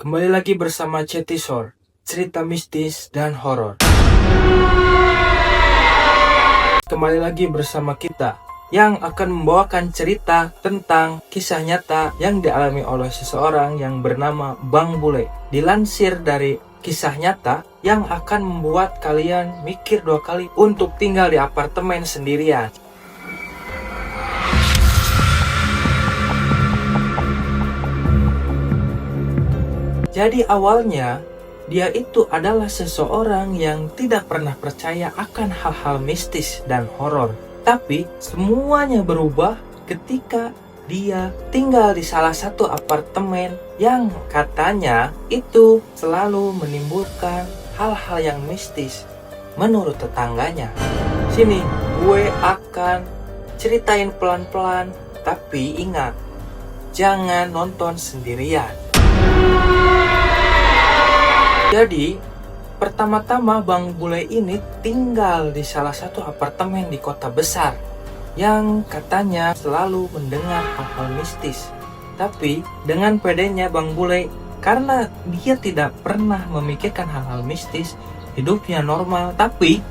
Kembali lagi bersama Cetisor, cerita mistis dan horor. Kembali lagi bersama kita yang akan membawakan cerita tentang kisah nyata yang dialami oleh seseorang yang bernama Bang Bule. Dilansir dari kisah nyata yang akan membuat kalian mikir dua kali untuk tinggal di apartemen sendirian. Jadi awalnya, dia itu adalah seseorang yang tidak pernah percaya akan hal-hal mistis dan horor. Tapi semuanya berubah ketika dia tinggal di salah satu apartemen yang katanya itu selalu menimbulkan hal-hal yang mistis menurut tetangganya. Sini, gue akan ceritain pelan-pelan, tapi ingat, jangan nonton sendirian. Jadi, pertama-tama Bang Bule ini tinggal di salah satu apartemen di kota besar yang katanya selalu mendengar hal-hal mistis. Tapi, dengan pedenya Bang Bule, karena dia tidak pernah memikirkan hal-hal mistis, hidupnya normal, tapi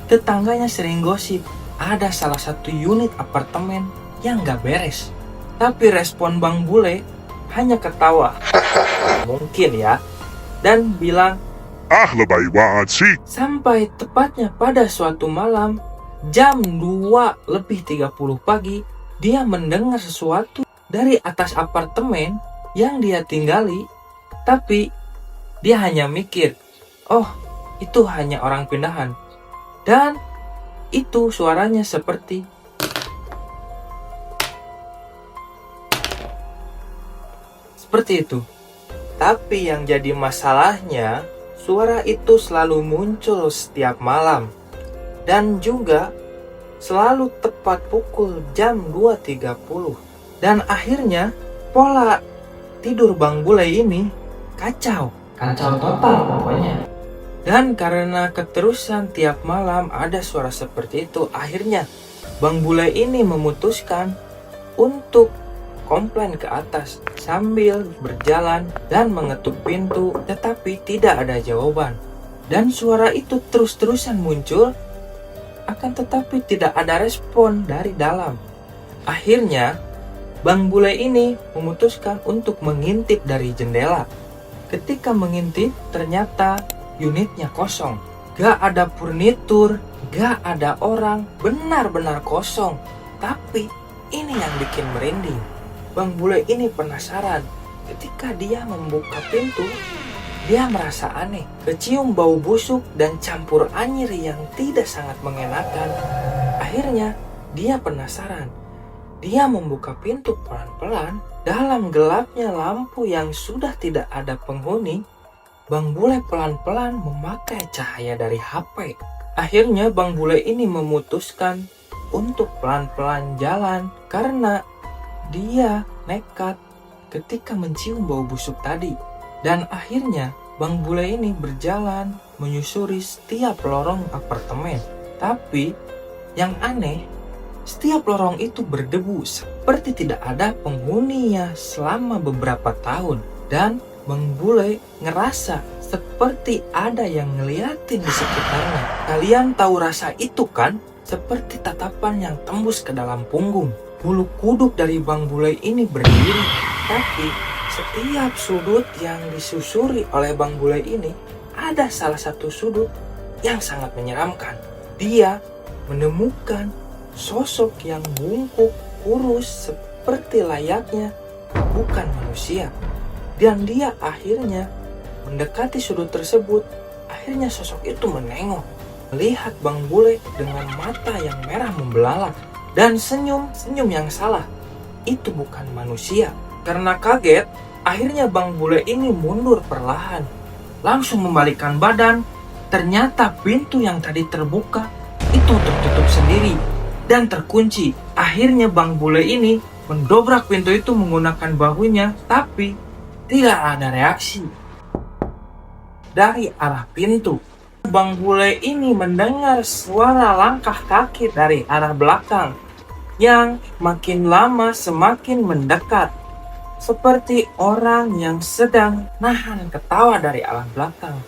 tetangganya sering gosip ada salah satu unit apartemen yang gak beres. Tapi respon Bang Bule hanya ketawa. Mungkin ya. Dan bilang, lebay banget sih. sampai tepatnya pada suatu malam, jam 2:30 pagi, dia mendengar sesuatu dari atas apartemen yang dia tinggali. Tapi, dia hanya mikir, oh, itu hanya orang pindahan. Dan, itu suaranya seperti itu. Tapi yang jadi masalahnya, suara itu selalu muncul setiap malam. Dan juga selalu tepat pukul jam 2:30. Dan akhirnya pola tidur Bang Bule ini kacau. Kacau total pokoknya. Dan karena keterusan tiap malam ada suara seperti itu, akhirnya Bang Bule ini memutuskan untuk komplain ke atas sambil berjalan dan mengetuk pintu, tetapi tidak ada jawaban. Dan suara itu terus-terusan muncul, akan tetapi tidak ada respon dari dalam. Akhirnya, Bang Bule ini memutuskan untuk mengintip dari jendela. Ketika mengintip, ternyata unitnya kosong. Gak ada furnitur, gak ada orang, benar-benar kosong. Tapi, ini yang bikin merinding. Bang Bule ini penasaran. Ketika dia membuka pintu, dia merasa aneh. Kecium bau busuk dan campur anyir yang tidak sangat mengenakan. Akhirnya, dia penasaran. Dia membuka pintu pelan-pelan. Dalam gelapnya lampu yang sudah tidak ada penghuni, Bang Bule pelan-pelan memakai cahaya dari HP. Akhirnya Bang Bule ini memutuskan untuk pelan-pelan jalan karena dia nekat ketika mencium bau busuk tadi. Dan akhirnya Bang Bule ini berjalan menyusuri setiap lorong apartemen. Tapi yang aneh, setiap lorong itu berdebu seperti tidak ada penghuninya selama beberapa tahun. Dan Bang Bule ngerasa seperti ada yang ngeliatin di sekitarnya. Kalian tahu rasa itu kan? Seperti tatapan yang tembus ke dalam punggung. Bulu kuduk dari Bang Bule ini berdiri, tapi setiap sudut yang disusuri oleh Bang Bule ini ada salah satu sudut yang sangat menyeramkan. Dia menemukan sosok yang bungkuk, kurus seperti layaknya bukan manusia. Dan dia akhirnya mendekati sudut tersebut. Akhirnya sosok itu menengok, melihat Bang Bule dengan mata yang merah membelalak. Dan senyum yang salah. Itu bukan manusia. Karena kaget, akhirnya Bang Bule ini mundur perlahan. Langsung membalikkan badan. Ternyata pintu yang tadi terbuka itu tertutup sendiri dan terkunci. Akhirnya Bang Bule ini mendobrak pintu itu menggunakan bahunya, tapi tidak ada reaksi dari arah pintu. Bang Bule ini mendengar suara langkah kaki dari arah belakang yang makin lama semakin mendekat. seperti orang yang sedang nahan ketawa dari arah belakang.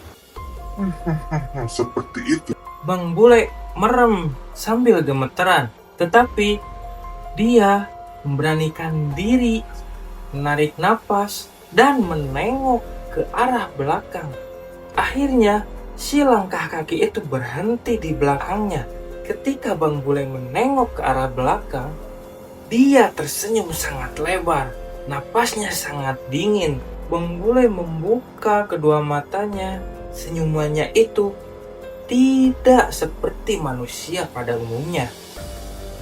Seperti itu. Bang Bule merem sambil gemeteran, tetapi dia memberanikan diri, menarik napas, dan menengok ke arah belakang. Akhirnya, si langkah kaki itu berhenti di belakangnya. Ketika Bang Bule menengok ke arah belakang, dia tersenyum sangat lebar. Napasnya sangat dingin. Bang Bule membuka kedua matanya. Senyumannya itu tidak seperti manusia pada umumnya.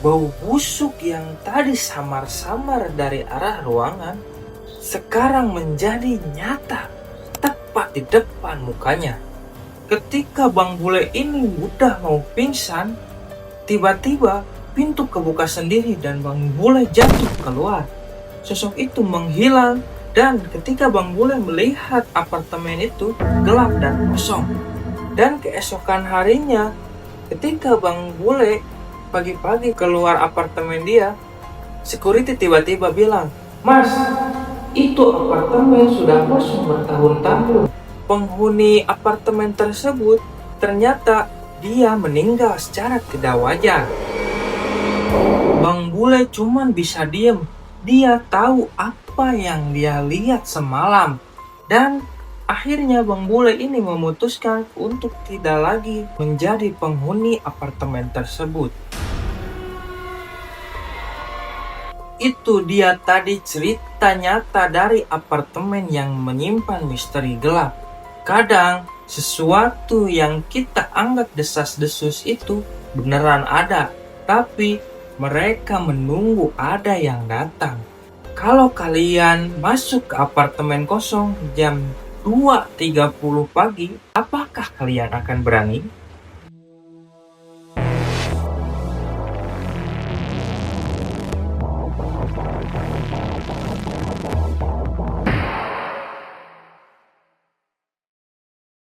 Bau busuk yang tadi samar-samar dari arah ruangan sekarang menjadi nyata tepat di depan mukanya. Ketika Bang Bule ini udah mau pingsan, tiba-tiba pintu kebuka sendiri dan Bang Bule jatuh keluar. Sosok itu menghilang dan ketika Bang Bule melihat apartemen itu gelap dan kosong. Dan keesokan harinya, ketika Bang Bule pagi-pagi keluar apartemen dia, security tiba-tiba bilang, "Mas, itu apartemen sudah kosong bertahun-tahun." Penghuni apartemen tersebut ternyata dia meninggal secara tidak wajar. Bang Bule cuman bisa diem. Dia tahu apa yang dia lihat semalam. Dan akhirnya Bang Bule ini memutuskan untuk tidak lagi menjadi penghuni apartemen tersebut. Itu dia tadi cerita nyata dari apartemen yang menyimpan misteri gelap. Kadang sesuatu yang kita anggap desas-desus itu beneran ada, tapi mereka menunggu ada yang datang. Kalau kalian masuk ke apartemen kosong jam 2.30 pagi, apakah kalian akan berani?